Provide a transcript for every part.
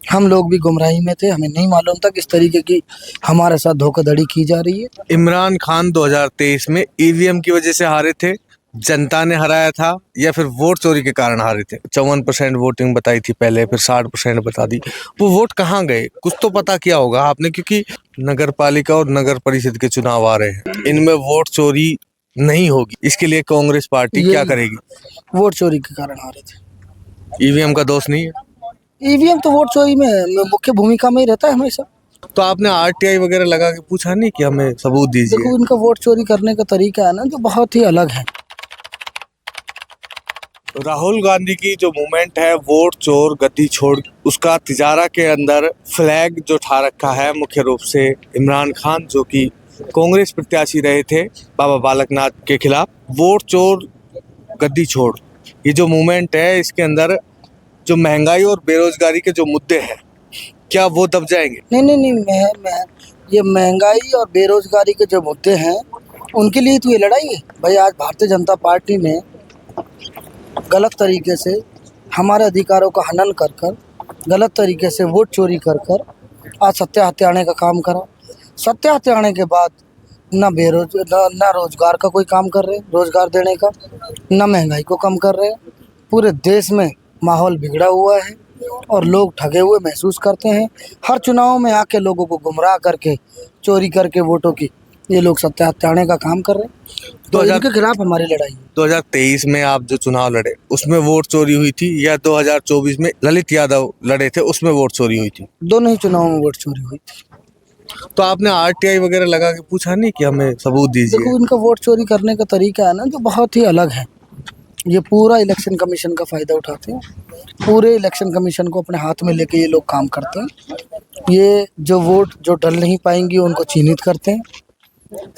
हम लोग भी गुमराही में थे, हमें नहीं मालूम था किस तरीके की हमारे साथ धोखाधड़ी की जा रही है। इमरान खान 2023 में ईवीएम की वजह से हारे थे, जनता ने हराया था, या फिर वोट चोरी के कारण हारे थे? 54% वोटिंग बताई थी पहले, फिर 60% बता दी। वो वोट कहाँ गए? कुछ तो पता किया होगा आपने, क्योंकि नगर पालिका और नगर परिषद के चुनाव आ रहे हैं, इनमें वोट चोरी नहीं होगी। इसके लिए कांग्रेस पार्टी क्या करेगी? वोट चोरी के कारण हारे थे। ईवीएम का दोष नहीं है? ईवीएम तो वोट चोरी में मुख्य भूमिका में ही रहता है हमेशा। तो आपने आरटीआई वगैरह लगा के पूछा नहीं कि हमें सबूत दीजिए? देखो, इनका वोट चोरी करने का तरीका है ना, जो बहुत ही अलग है। राहुल गांधी की जो मूवमेंट है वोट चोर गद्दी छोड़, उसका तिजारा के अंदर फ्लैग जो ठा रखा है मुख्य रूप से इमरान खान, जो कि कांग्रेस प्रत्याशी रहे थे बाबा बालकनाथ के खिलाफ। वोट चोर गद्दी छोड़, ये जो मूवमेंट है, इसके अंदर जो महंगाई और बेरोजगारी के जो मुद्दे हैं, क्या वो दब जाएंगे? नहीं नहीं नहीं, ये महंगाई और बेरोजगारी के जो मुद्दे हैं, उनके लिए तो ये लड़ाई है भाई। आज भारतीय जनता पार्टी ने गलत तरीके से हमारे अधिकारों का हनन कर कर, गलत तरीके से वोट चोरी कर कर आज सत्ता हथियाने का काम करा। सत्ता हथियाने के बाद ना रोजगार का कोई काम कर रहे, रोजगार देने का, ना महंगाई को कम कर रहे। पूरे देश में माहौल बिगड़ा हुआ है और लोग ठगे हुए महसूस करते हैं। हर चुनाव में आके लोगों को गुमराह करके, चोरी करके वोटों की ये लोग सत्ता हथियाने का काम कर रहे हैं। तो इनके खिलाफ हमारी लड़ाई है। 2023 में आप जो चुनाव लड़े उसमें वोट चोरी हुई थी, या 2024 में ललित यादव लड़े थे उसमें वोट चोरी हुई थी? दोनों ही चुनावों में वोट चोरी हुई थी। तो आपने आरटीआई वगैरह लगा के पूछा नहीं कि हमें सबूत दीजिए? देखो, इनका वोट चोरी करने का तरीका है ना, जो बहुत ही अलग है। ये पूरा इलेक्शन कमीशन का फ़ायदा उठाते हैं। पूरे इलेक्शन कमीशन को अपने हाथ में लेके ये लोग काम करते हैं। ये जो वोट जो डल नहीं पाएंगी उनको चिन्हित करते हैं,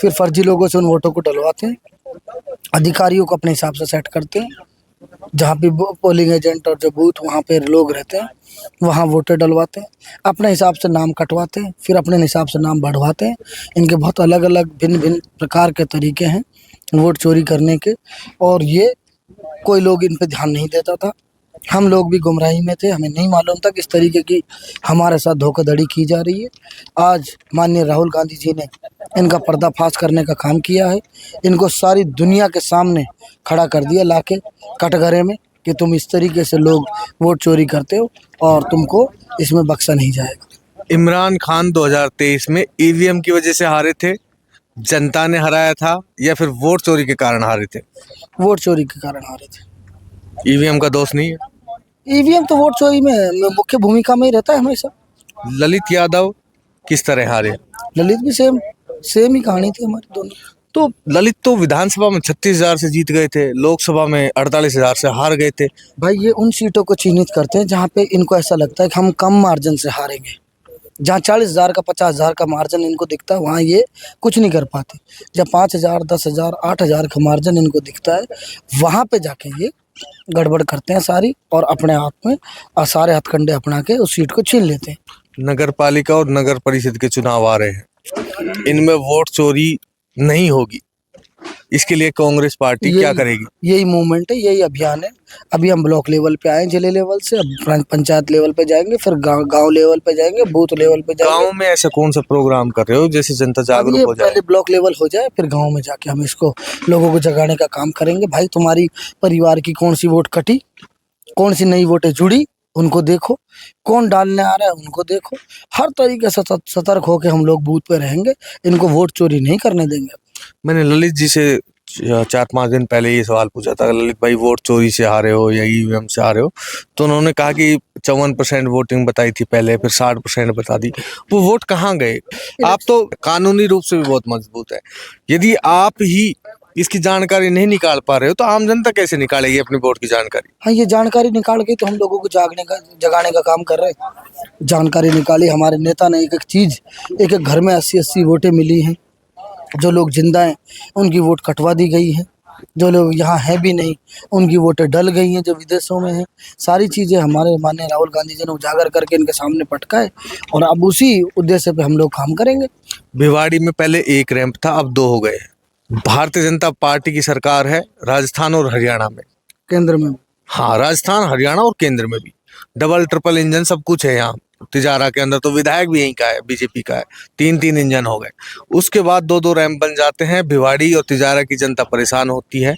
फिर फर्जी लोगों से उन वोटों को डलवाते हैं, अधिकारियों को अपने हिसाब से सेट करते हैं। जहाँ भी पोलिंग एजेंट और जो बूथ वहाँ पे लोग रहते हैं, वहाँ वोटर डलवाते हैं, अपने हिसाब से नाम कटवाते हैं, फिर अपने हिसाब से नाम बढ़वाते हैं। इनके बहुत अलग अलग भिन्न भिन्न प्रकार के तरीके हैं वोट चोरी करने के, और ये कोई लोग इन पे ध्यान नहीं देता था। हम लोग भी गुमराही में थे, हमें नहीं मालूम था किस तरीके की हमारे साथ धोखाधड़ी की जा रही है। आज माननीय राहुल गांधी जी ने इनका पर्दाफाश करने का काम किया है। इनको सारी दुनिया के सामने खड़ा कर दिया लाके कटघरे में कि तुम इस तरीके से लोग वोट चोरी करते हो और तुमको इसमें बख्शा नहीं जाएगा। इमरान खान 2023 में ईवीएम की वजह से हारे थे, जनता ने हराया था, या फिर वोट चोरी के कारण हारे थे? वोट चोरी के कारण हारे थे। ईवीएम का दोष नहीं है? ईवीएम तो वोट चोरी में मुख्य भूमिका में ही रहता है हमेशा। ललित यादव किस तरह हारे? ललित भी सेम ही कहानी थी हमारी दोनों। तो ललित तो विधानसभा में 36,000 से जीत गए थे, लोकसभा में 48,000 से हार गए थे। भाई, ये उन सीटों को चिन्हित करते हैं जहाँ पे इनको ऐसा लगता है कि हम कम मार्जिन से हारेंगे। जहाँ 40,000 का 50,000 का मार्जिन इनको दिखता है, वहाँ ये कुछ नहीं कर पाते। जब 5,000 10,000 8,000 का मार्जिन इनको दिखता है, वहाँ पे जाके ये गड़बड़ करते हैं सारी, और अपने आप में सारे हथकंडे अपना के उस सीट को छीन लेते हैं। नगर पालिका और नगर परिषद के चुनाव आ रहे हैं, इनमें वोट चोरी नहीं होगी। इसके लिए कांग्रेस पार्टी क्या करेगी? यही मूवमेंट है, यही अभियान है। अभी हम ब्लॉक लेवल पे आए, जिले लेवल से, अब पंचायत लेवल पे जाएंगे, फिर गांव लेवल पे जाएंगे, बूथ लेवल पे जाएंगे। गांव में ऐसा कौन सा प्रोग्राम कर रहे हो जैसे जनता जागरूक हो जाए? पहले ब्लॉक लेवल हो जाए, फिर गांव में जाके हम इसको लोगों को जगाने का काम करेंगे। भाई, तुम्हारी परिवार की कौन सी वोट कटी, कौन सी नई वोटें जुड़ी, उनको देखो। कौन डालने आ रहा है, उनको देखो। हर तरीके से सतर्क होकर हम लोग बूथ पे रहेंगे। इनको वोट चोरी नहीं करने देंगे। मैंने ललित जी से 4-5 दिन पहले ये सवाल पूछा था, ललित भाई वोट चोरी से हारे हो या ईवीएम से हारे हो? तो उन्होंने कहा कि 54% वोटिंग बताई थी पहले, फिर 60% बता दी। वो वोट कहाँ गए? आप तो कानूनी रूप से भी बहुत मजबूत है। यदि आप ही इसकी जानकारी नहीं निकाल पा रहे हो तो आम जनता कैसे निकालेगी अपनी वोट की जानकारी? हाँ, ये जानकारी निकाल के तो हम लोगों को जगाने का काम कर रहे हैं। जानकारी निकाली हमारे नेता ने, एक एक चीज़, एक एक घर में 80-80 वोटें मिली हैं। जो लोग जिंदा हैं उनकी वोट कटवा दी गई है, जो लोग यहाँ हैं भी नहीं उनकी वोटें डल गई हैं, जो विदेशों में हैं। सारी चीज़ें हमारे माननीय राहुल गांधी जी ने उजागर करके इनके सामने पटका है, और अब उसी उद्देश्य पे हम लोग काम करेंगे। भिवाड़ी में पहले 1 रैंप था, अब 2 हो गए। भारतीय जनता पार्टी की सरकार है राजस्थान और हरियाणा में, केंद्र में। हाँ, राजस्थान, हरियाणा और केंद्र में भी डबल ट्रिपल इंजन सब कुछ है यहाँ। तिजारा के अंदर तो विधायक भी यहीं का है, बीजेपी का है, 3-3 इंजन हो गए। उसके बाद 2-2 रैंप बन जाते हैं, भिवाड़ी और तिजारा की जनता परेशान होती है।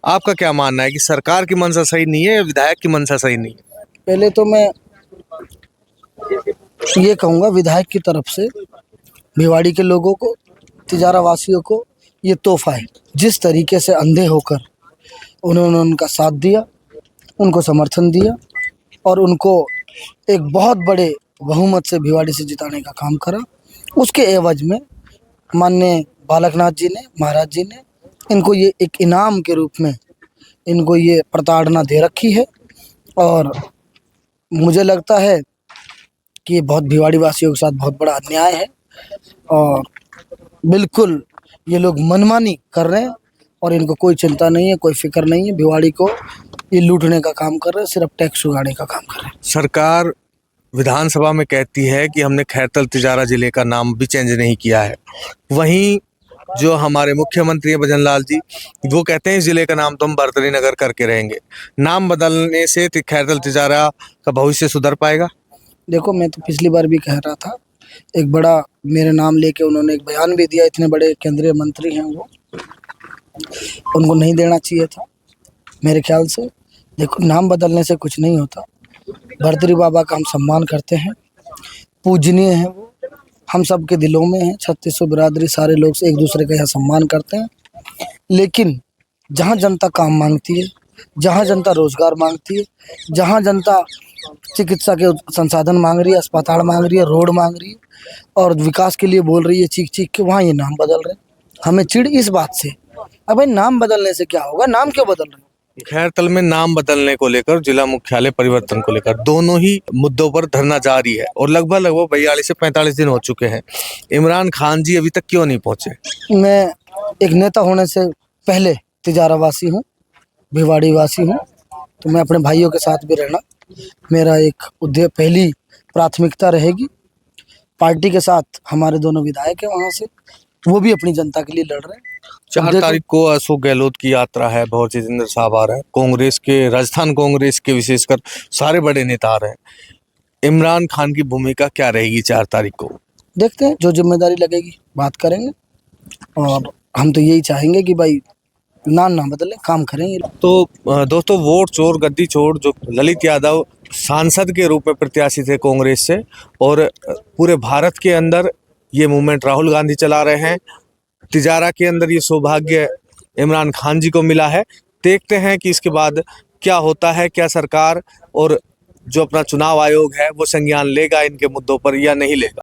आपका क्या मानना है कि सरकार की मंशा सही नहीं है या विधायक की मंशा सही नहीं है? पहले तो मैं ये कहूँगा विधायक की तरफ से भिवाड़ी के लोगों को, तिजारा वासियों को ये तोहफा है। जिस तरीके से अंधे होकर उन्होंने उनका साथ दिया, उनको समर्थन दिया और उनको एक बहुत बड़े बहुमत से भिवाड़ी से जिताने का काम करा, उसके एवज में माननीय बालकनाथ जी ने, महाराज जी ने इनको ये एक इनाम के रूप में इनको ये प्रताड़ना दे रखी है। और मुझे लगता है कि ये बहुत भिवाड़ी वासियों के साथ बहुत बड़ा अन्याय है और बिल्कुल ये लोग मनमानी कर रहे हैं और इनको कोई चिंता नहीं है, कोई फिक्र नहीं है। भिवाड़ी को ये लूटने का काम कर रहे हैं, सिर्फ टैक्स उगाड़ने का काम कर रहे हैं। सरकार विधानसभा में कहती है कि हमने खैरतल तिजारा जिले का नाम भी चेंज नहीं किया है। वहीं जो हमारे मुख्यमंत्री हैं भजन लाल जी, वो कहते हैं इस जिले का नाम तो हम बर्तरी नगर करके रहेंगे। नाम बदलने से खैरतल तिजारा का भविष्य सुधर पाएगा? देखो, मैं तो पिछली बार भी कह रहा था, एक बड़ा मेरे नाम लेके उन्होंने एक बयान भी दिया, इतने बड़े केंद्रीय मंत्री हैं वो, उनको नहीं देना चाहिए था मेरे ख्याल से। देखो, नाम बदलने से कुछ नहीं होता। भर्तरी बाबा का हम सम्मान करते हैं, पूजनीय हैं वो, हम सब के दिलों में हैं। 3600 बिरादरी सारे लोग एक दूसरे का यहाँ सम्मान करते हैं। लेकिन जहाँ जनता काम मांगती है, जहाँ जनता रोजगार मांगती है, जहाँ जनता चिकित्सा के संसाधन मांग रही है, अस्पताल मांग रही है, रोड मांग रही है और विकास के लिए बोल रही है चीख चीख के, वहाँ ये नाम बदल रहे हैं। हमें चिढ़ इस बात से। अब भाई, नाम बदलने से क्या होगा? नाम क्यों बदल रहे हो? खैरतल में नाम बदलने को लेकर, जिला मुख्यालय परिवर्तन को लेकर, दोनों ही मुद्दों पर धरना जारी है और लगभग 42 से 45 दिन हो चुके हैं। इमरान खान जी अभी तक क्यों नहीं पहुंचे? मैं एक नेता होने से पहले तिजारा वासी हूँ, भिवाड़ी वासी हूँ, तो मैं अपने भाइयों के साथ भी रहना मेरा एक उद्देश्य, पहली प्राथमिकता रहेगी। पार्टी के साथ हमारे दोनों विधायक हैं वहाँ से, वो भी अपनी जनता के लिए लड़ रहे हैं। 4 तारीख को अशोक गहलोत की यात्रा है, भंवर जितेंद्र साहब आ रहे हैं, कांग्रेस के, राजस्थान कांग्रेस के विशेषकर सारे बड़े नेता आ रहे हैं। इमरान खान की भूमिका क्या रहेगी 4 तारीख को? देखते हैं, जो जिम्मेदारी लगेगी बात करेंगे और हम तो यही चाहेंगे कि भाई नाम ना बदले, काम करें ये। तो दोस्तों, वोट चोर गद्दी चोर जो ललित यादव सांसद के रूप में प्रत्याशी थे कांग्रेस से, और पूरे भारत के अंदर ये मूवमेंट राहुल गांधी चला रहे हैं। तिजारा के अंदर ये सौभाग्य इमरान खान जी को मिला है। देखते हैं कि इसके बाद क्या होता है, क्या सरकार और जो अपना चुनाव आयोग है वो संज्ञान लेगा इनके मुद्दों पर या नहीं लेगा।